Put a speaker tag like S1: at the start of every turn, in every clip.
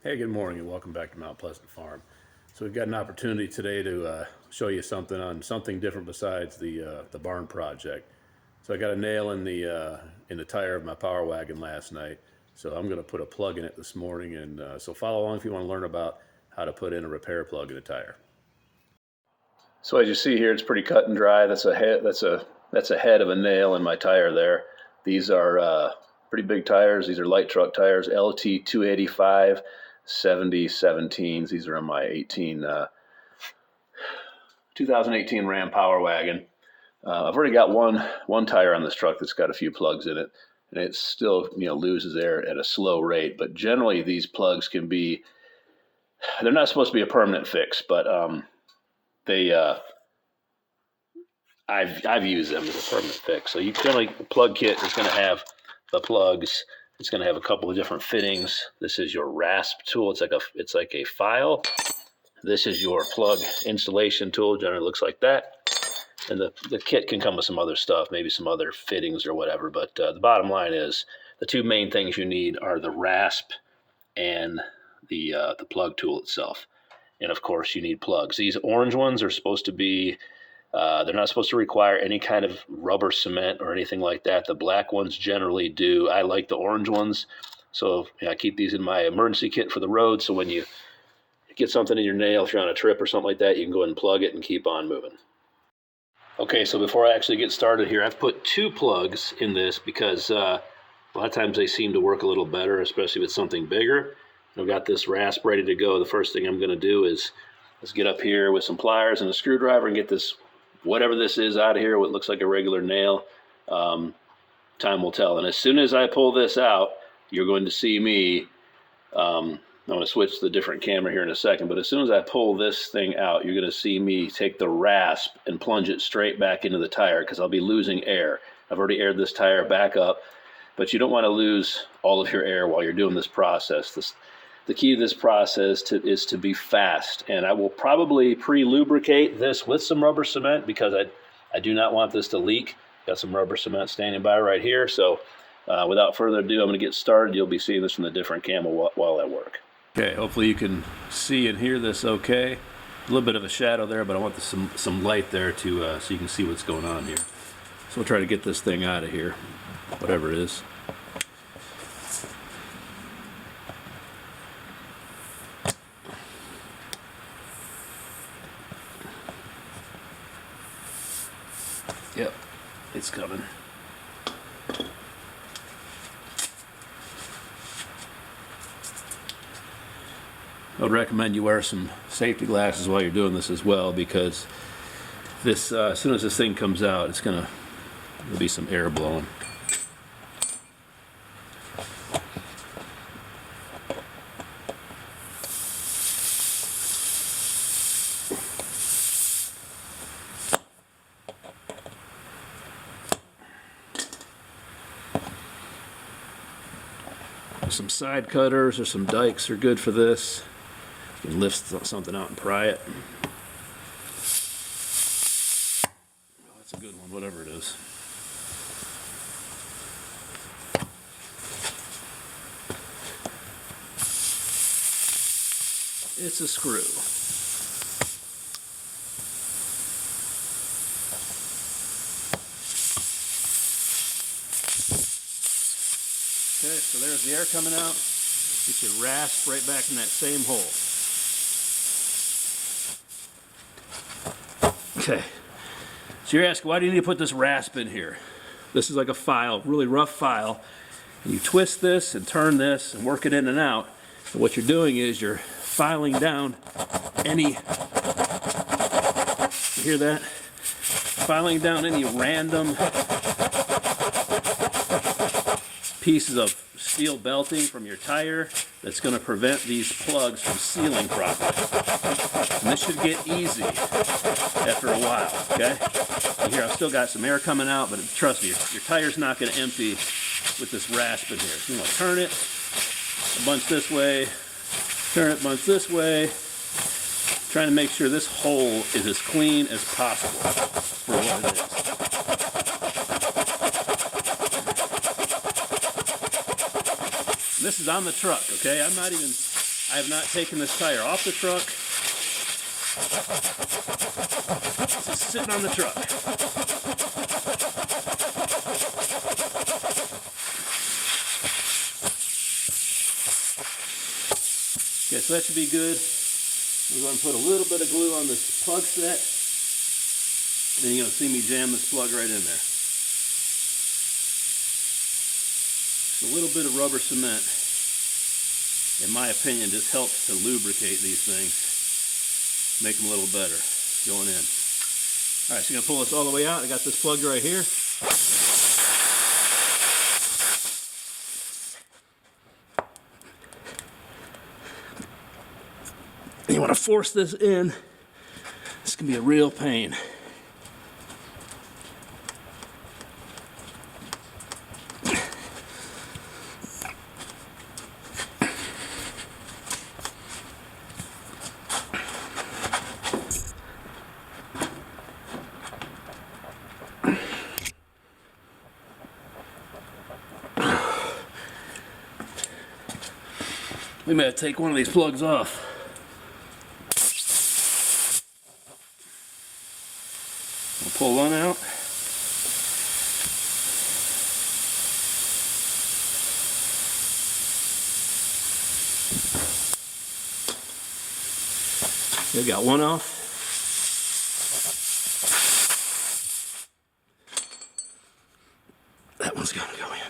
S1: Hey, good morning and welcome back to Mount Pleasant Farm. So we've got an opportunity today to show you something on something different besides the barn project. So I got a nail in the tire of my power wagon last night. So I'm going to put a plug in it this morning, and so follow along if you want to learn about how to put in a repair plug in a tire. So as you see here, it's pretty cut and dry. That's a head. That's a head of a nail in my tire there. These are pretty big tires. These are light truck tires, LT 285 7017s. These are on my 2018 Ram Power Wagon. I've already got one tire on this truck that's got a few plugs in it, and it still loses air at a slow rate. But generally, these plugs can be—they're not supposed to be a permanent fix, but they I've used them as a permanent fix. So you generally plug kit is going to have the plugs. It's going to have a couple of different fittings. This is your rasp tool. It's like a file. This is your plug installation tool. Generally looks like that. And the kit can come with some other stuff, maybe some other fittings or whatever. But the bottom line is the two main things you need are the rasp and the plug tool itself. And of course, you need plugs. These orange ones are supposed to be they're not supposed to require any kind of rubber cement or anything like that. The black ones generally do. I like the orange ones. So I keep these in my emergency kit for the road. So when you get something in your nail, if you're on a trip or something like that, you can go ahead and plug it and keep on moving. Okay, so before I actually get started here, I've put two plugs in this because a lot of times they seem to work a little better, especially with something bigger. I've got this rasp ready to go. The first thing I'm going to do is let's get up here with some pliers and a screwdriver and get this, whatever this is, out of here, what looks like a regular nail. Time will tell. And as soon as I pull this out, you're going to see me, I'm going to switch to the different camera here in a second, but as soon as I pull this thing out, you're going to see me take the rasp and plunge it straight back into the tire because I'll be losing air. I've already aired this tire back up, but you don't want to lose all of your air while you're doing this process. The key to this process is to be fast, and I will probably pre-lubricate this with some rubber cement because I do not want this to leak. Got some rubber cement standing by right here, so without further ado, I'm going to get started. You'll be seeing this from the different camera while I work. Okay, hopefully you can see and hear this okay. A little bit of a shadow there, but I want some light there so you can see what's going on here. So we'll try to get this thing out of here, whatever it is. Yep, it's coming. I would recommend you wear some safety glasses while you're doing this as well, because this as soon as this thing comes out, there'll be some air blowing. Some side cutters or some dikes are good for this. You can lift something out and pry it. Oh, that's a good one, whatever it is. It's a screw. Okay, so there's the air coming out. Get your rasp right back in that same hole. Okay, so you're asking, why do you need to put this rasp in here? This is like a file, really rough file. And you twist this and turn this and work it in and out. And what you're doing is you're filing down any, you hear that? Filing down any random pieces of steel belting from your tire that's going to prevent these plugs from sealing properly. And this should get easy after a while, okay? And here I've still got some air coming out, but trust me, your tire's not going to empty with this rasp in here. So you want to turn it a bunch this way, turn it a bunch this way, trying to make sure this hole is as clean as possible for what it is. This is on the truck, okay? I'm I have not taken this tire off the truck. It's just sitting on the truck. Okay, so that should be good. We're going to put a little bit of glue on this plug set. Then you're going to see me jam this plug right in there. A little bit of rubber cement, in my opinion, just helps to lubricate these things, make them a little better going in. All right, so I'm going to pull this all the way out. I got this plug right here. You want to force this in. This can be a real pain. We may have to take one of these plugs off. We'll pull one out. We got one off. That one's gonna go in.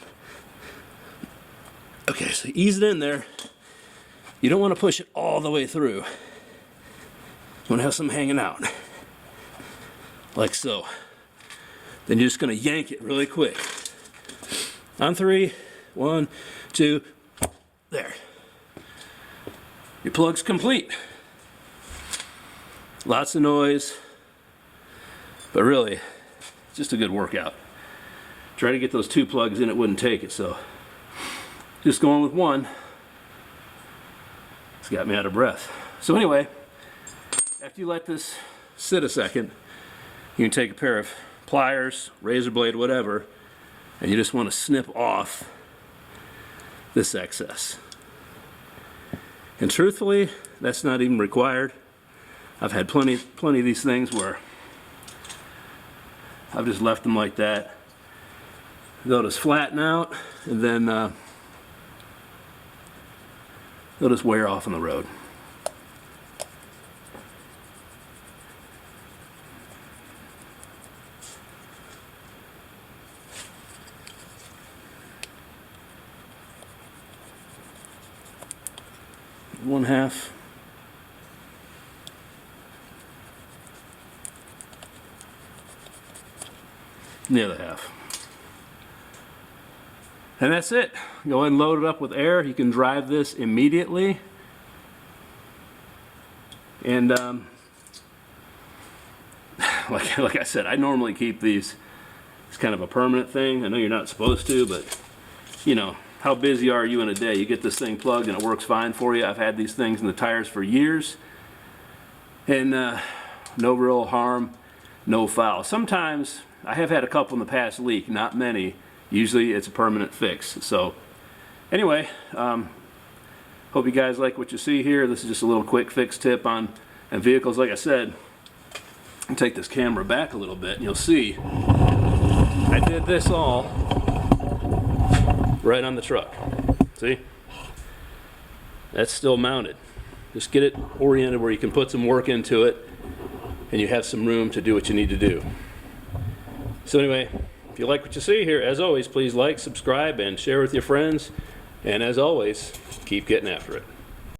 S1: Okay, so ease it in there. You don't want to push it all the way through. You want to have some hanging out. Like so. Then you're just going to yank it really quick. On 3, 1, 2, there. Your plug's complete. Lots of noise, but really, just a good workout. Try to get those 2 plugs in, it wouldn't take it, so just going with 1. It's got me out of breath. So anyway, after you let this sit a second, you can take a pair of pliers, razor blade, whatever, and you just want to snip off this excess. And truthfully, that's not even required. I've had plenty of these things where I've just left them like that. They'll just flatten out, and then they'll just wear off on the road. One half. And the other half. And that's it. Go ahead and load it up with air. You can drive this immediately. And like I said, I normally keep these. It's kind of a permanent thing. I know you're not supposed to, but you know, how busy are you in a day? You get this thing plugged and it works fine for you. I've had these things in the tires for years. And no real harm, no foul. Sometimes, I have had a couple in the past leak, not many. Usually it's a permanent fix. So anyway, hope you guys like what you see here. This is just a little quick fix tip on vehicles. Like I said, I'll take this camera back a little bit and you'll see I did this all right on the truck. See? That's still mounted. Just get it oriented where you can put some work into it and you have some room to do what you need to do. So anyway, if you like what you see here, as always, please like, subscribe, and share with your friends. And as always, keep getting after it.